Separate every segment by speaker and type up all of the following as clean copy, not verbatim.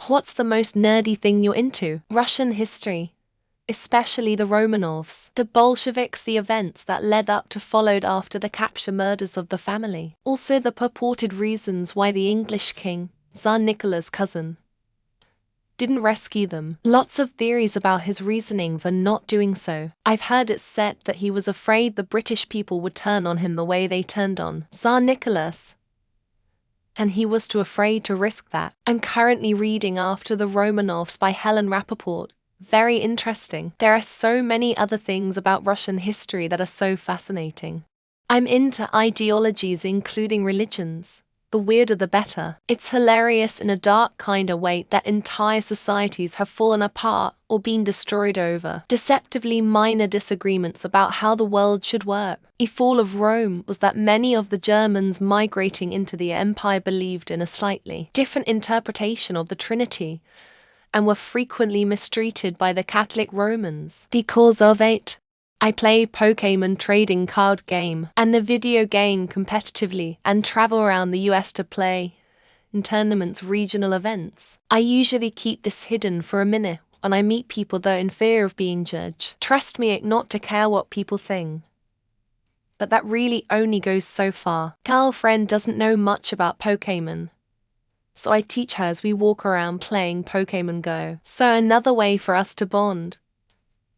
Speaker 1: What's the most nerdy thing you're into? Russian history, especially the Romanovs, the Bolsheviks, the events that led up to followed after the capture murders of the family. Also the purported reasons why the English king, Tsar Nicholas' cousin, didn't rescue them. Lots of theories about his reasoning for not doing so. I've heard it said that he was afraid the British people would turn on him the way they turned on Tsar Nicholas, and he was too afraid to risk that. I'm currently reading After the Romanovs by Helen Rappaport. Very interesting. There are so many other things about Russian history that are so fascinating. I'm into ideologies including religions. The weirder the better. It's hilarious in a dark kind of way that entire societies have fallen apart or been destroyed over deceptively minor disagreements about how the world should work. The fall of Rome was that many of the Germans migrating into the empire believed in a slightly different interpretation of the Trinity and were frequently mistreated by the Catholic Romans. Because of it, I play Pokémon trading card game and the video game competitively and travel around the US to play in tournaments, regional events. I usually keep this hidden for a minute when I meet people though in fear of being judged. Trust me, not to care what people think. But that really only goes so far. Girlfriend doesn't know much about Pokémon, so I teach her as we walk around playing Pokémon Go. So another way for us to bond.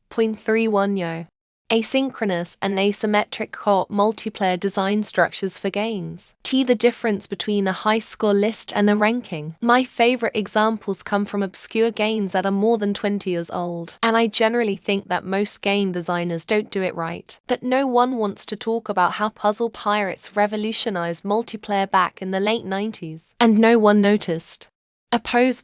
Speaker 1: Point 31 Yo. Asynchronous and asymmetric co-op multiplayer design structures for games. The difference between a high score list and a ranking. My favorite examples come from obscure games that are more than 20 years old, and I generally think that most game designers don't do it right. But no one wants to talk about how Puzzle Pirates revolutionized multiplayer back in the late 90s, and no one noticed.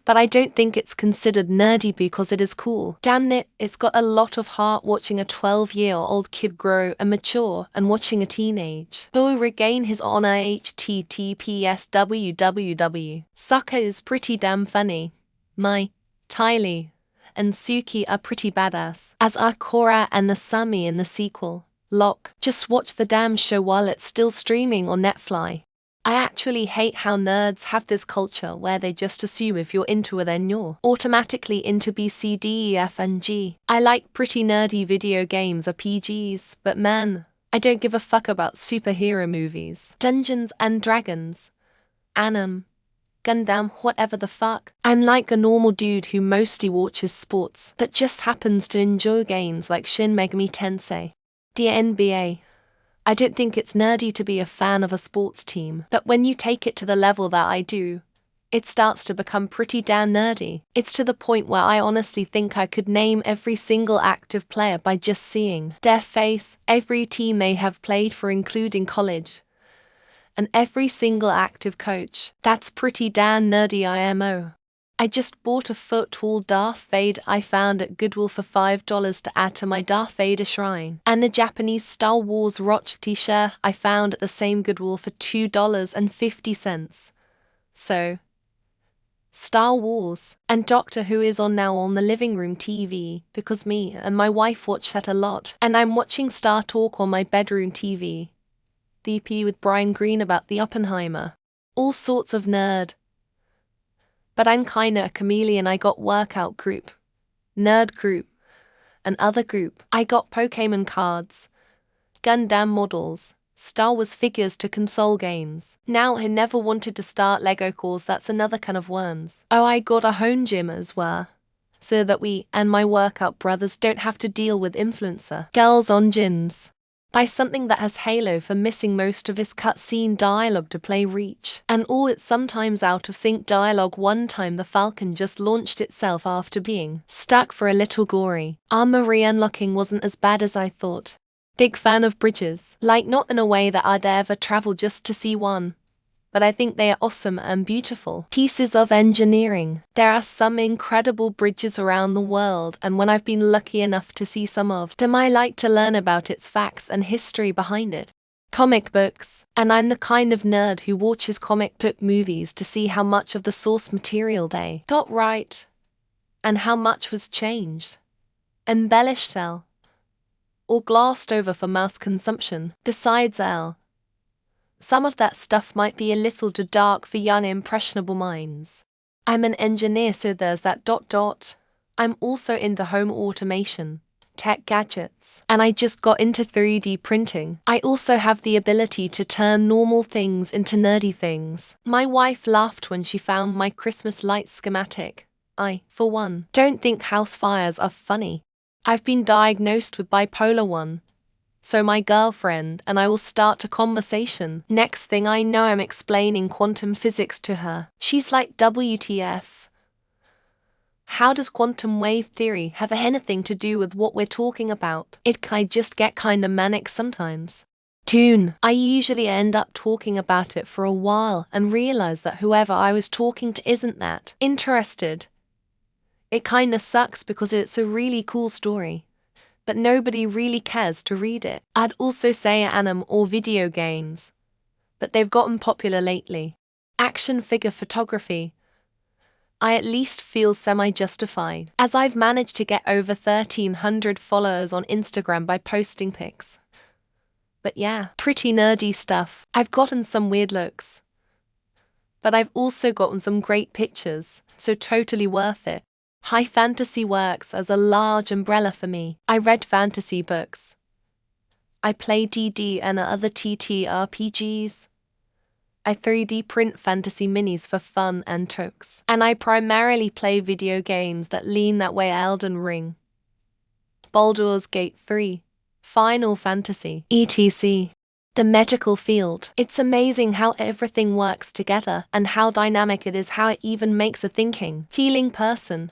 Speaker 1: But I don't think it's considered nerdy because it is cool. Damn it, it's got a lot of heart watching a 12-year-old kid grow and mature and watching a teenage boy regain his honor. HTTPS www. Sokka is pretty damn funny. Tylee and Suki are pretty badass, as are Korra and Nasami in the sequel, Locke. Just watch the damn show while it's still streaming on Netflix. I actually hate how nerds have this culture where they just assume if you're into it then you're automatically into B, C, D, E, F, and G. I like pretty nerdy video games or PGs, but man, I don't give a fuck about superhero movies, Dungeons and Dragons, anime, Gundam, whatever the fuck. I'm like a normal dude who mostly watches sports, but just happens to enjoy games like Shin Megami Tensei, the NBA. I don't think it's nerdy to be a fan of a sports team, but when you take it to the level that I do, it starts to become pretty damn nerdy. It's to the point where I honestly think I could name every single active player by just seeing their face, every team they have played for including college, and every single active coach. That's pretty damn nerdy IMO. I just bought a foot-tall Darth Vader I found at Goodwill for $5 to add to my Darth Vader shrine, and the Japanese Star Wars Roch t-shirt I found at the same Goodwill for $2.50. So, Star Wars and Doctor Who is on now on the living room TV because me and my wife watch that a lot, and I'm watching Star Talk on my bedroom TV. The EP with Brian Greene about the Oppenheimer. All sorts of nerd. But I'm kinda a chameleon. I got workout group, nerd group, and other group. I got Pokémon cards, Gundam models, Star Wars figures to console games. Now I never wanted to start Lego cause that's another kind of worms. Oh, I got a home gym as well, so that we and my workout brothers don't have to deal with influencer girls on gyms. By something that has Halo for missing most of his cutscene dialogue to play Reach, and all its sometimes out of sync dialogue. One time the Falcon just launched itself after being stuck for a little gory. Armor re-unlocking wasn't as bad as I thought. Big fan of bridges, like not in a way that I'd ever travel just to see one, but I think they are awesome and beautiful pieces of engineering. There are some incredible bridges around the world, and when I've been lucky enough to see some of them, I like to learn about its facts and history behind it. Comic books, and I'm the kind of nerd who watches comic book movies to see how much of the source material they got right, and how much was changed, embellished or glossed over for mass consumption. Besides some of that stuff might be a little too dark for young impressionable minds. I'm an engineer, so there's that dot dot. I'm also into home automation, tech gadgets, and I just got into 3D printing. I also have the ability to turn normal things into nerdy things. My wife laughed when she found my Christmas light schematic. I, for one, don't think house fires are funny. I've been diagnosed with bipolar 1. So my girlfriend and I will start a conversation. Next thing I know, I'm explaining quantum physics to her. She's like, WTF? How does quantum wave theory have anything to do with what we're talking about? I just get kinda manic sometimes. I usually end up talking about it for a while and realize that whoever I was talking to isn't that interested. It kinda sucks because it's a really cool story, but nobody really cares to read it. I'd also say anime or video games, but they've gotten popular lately. Action figure photography. I at least feel semi-justified, as I've managed to get over 1,300 followers on Instagram by posting pics. But yeah, pretty nerdy stuff. I've gotten some weird looks, but I've also gotten some great pictures, so totally worth it. High fantasy works as a large umbrella for me. I read fantasy books. I play DD and other TTRPGs. I 3D print fantasy minis for fun and tokes. And I primarily play video games that lean that way: Elden Ring, Baldur's Gate 3, Final Fantasy, etc. The medical field. It's amazing how everything works together and how dynamic it is, how it even makes a thinking, feeling person.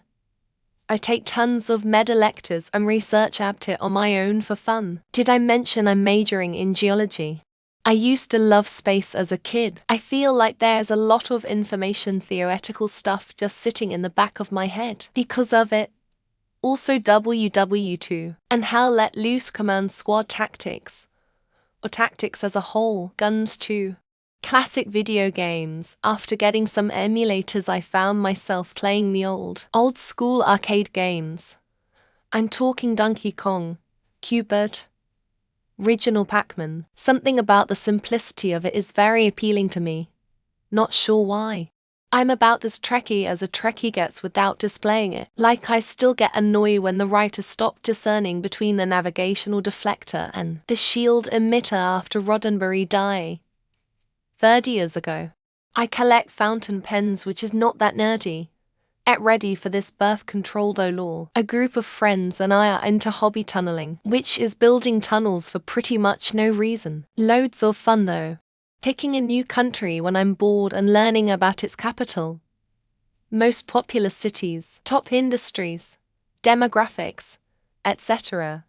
Speaker 1: I take tons of med electives and research it on my own for fun. Did I mention I'm majoring in geology? I used to love space as a kid. I feel like there's a lot of information, theoretical stuff just sitting in the back of my head because of it. Also WW2 and how let loose command squad tactics, or tactics as a whole, guns too. Classic video games. After getting some emulators, I found myself playing the old school arcade games. I'm talking Donkey Kong, Cupid, original Pac-Man. Something about the simplicity of it is very appealing to me. Not sure why. I'm about as Trekkie as a Trekkie gets without displaying it. Like, I still get annoyed when the writer stopped discerning between the navigational deflector and the shield emitter after Roddenberry died 30 years ago. I collect fountain pens, which is not that nerdy. Get ready for this: birth control though lol. A group of friends and I are into hobby tunneling, which is building tunnels for pretty much no reason. Loads of fun though. Picking a new country when I'm bored and learning about its capital, most popular cities, top industries, demographics, etc.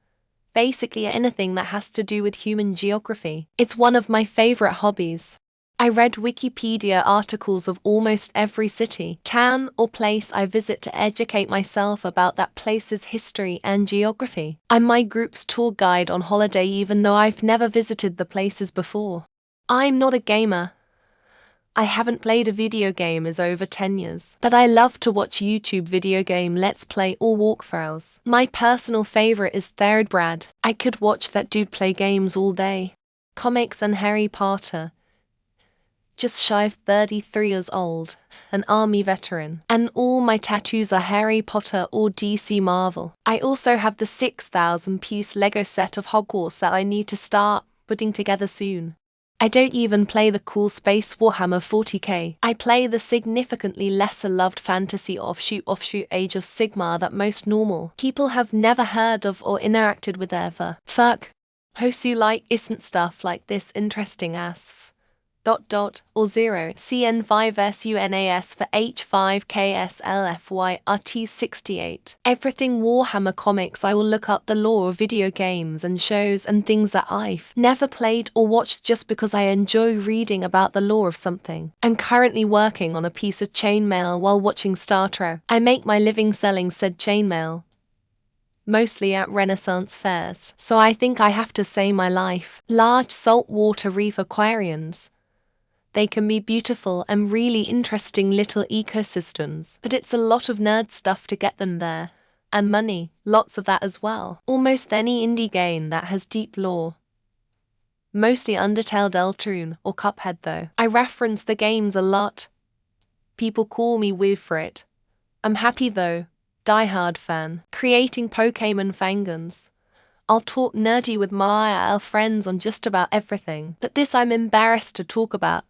Speaker 1: Basically anything that has to do with human geography. It's one of my favorite hobbies. I read Wikipedia articles of almost every city, town, or place I visit to educate myself about that place's history and geography. I'm my group's tour guide on holiday even though I've never visited the places before. I'm not a gamer. I haven't played a video game in over 10 years, but I love to watch YouTube video game let's play or walkthroughs. My personal favorite is Thoroughbred. I could watch that dude play games all day. Comics and Harry Potter. Just shy of 33 years old, an army veteran, and all my tattoos are Harry Potter or DC Marvel. I also have the 6,000-piece Lego set of Hogwarts that I need to start putting together soon. I don't even play the cool Space Warhammer 40k. I play the significantly lesser loved fantasy offshoot Age of Sigmar that most normal people have never heard of or interacted with ever. Fuck. Hosu like isn't stuff like this interesting as or 0 CN5SUNAS for H5KSLFYRT68. Everything Warhammer comics. I will look up the lore of video games and shows and things that I've never played or watched just because I enjoy reading about the lore of something. I'm currently working on a piece of chainmail while watching Star Trek. I make my living selling said chainmail, mostly at Renaissance fairs, so I think I have to say my life. Large saltwater reef aquariums. They can be beautiful and really interesting little ecosystems, but it's a lot of nerd stuff to get them there. And money, lots of that as well. Almost any indie game that has deep lore. Mostly Undertale, Deltarune, or Cuphead though. I reference the games a lot people call me weird for it. I'm happy though. Die-hard fan. Creating Pokemon fangons. I'll talk nerdy with my IRL friends on just about everything, but this I'm embarrassed to talk about,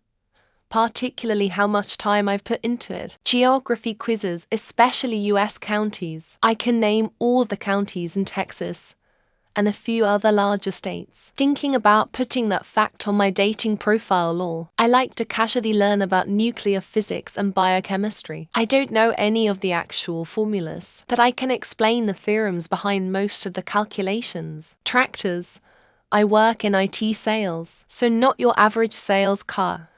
Speaker 1: particularly how much time I've put into it. Geography quizzes, especially US counties. I can name all the counties in Texas and a few other larger states. Thinking about putting that fact on my dating profile lol. I like to casually learn about nuclear physics and biochemistry. I don't know any of the actual formulas, but I can explain the theorems behind most of the calculations. Tractors. I work in IT sales, so not your average sales car,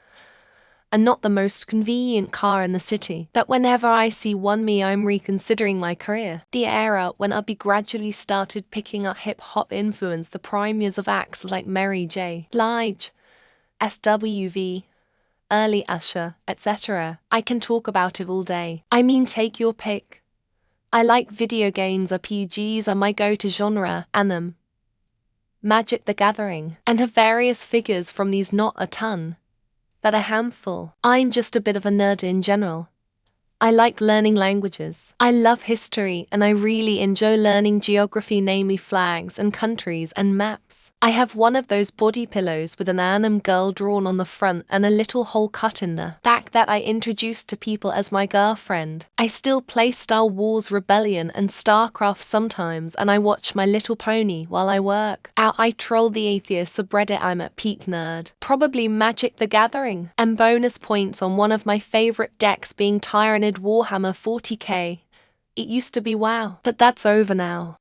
Speaker 1: and not the most convenient car in the city. But whenever I see one I'm reconsidering my career. The era when I'll be gradually started picking up hip-hop influence, the prime years of acts like Mary J. Blige, SWV, early Usher, etc. I can talk about it all day. I mean, take your pick. I like video games. RPGs are my go-to genre, anime, Magic the Gathering, and have various figures from these, not a ton, but a handful. I'm just a bit of a nerd in general. I like learning languages. I love history, and I really enjoy learning geography, namely flags and countries and maps. I have one of those body pillows with an anime girl drawn on the front and a little hole cut in the back that I introduced to people as my girlfriend. I still play Star Wars Rebellion and StarCraft sometimes, and I watch My Little Pony while I work out. I troll the atheist subreddit. I'm at peak nerd. Probably Magic the Gathering. And bonus points on one of my favorite decks being Tyranid Warhammer 40k. It used to be WoW, but that's over now.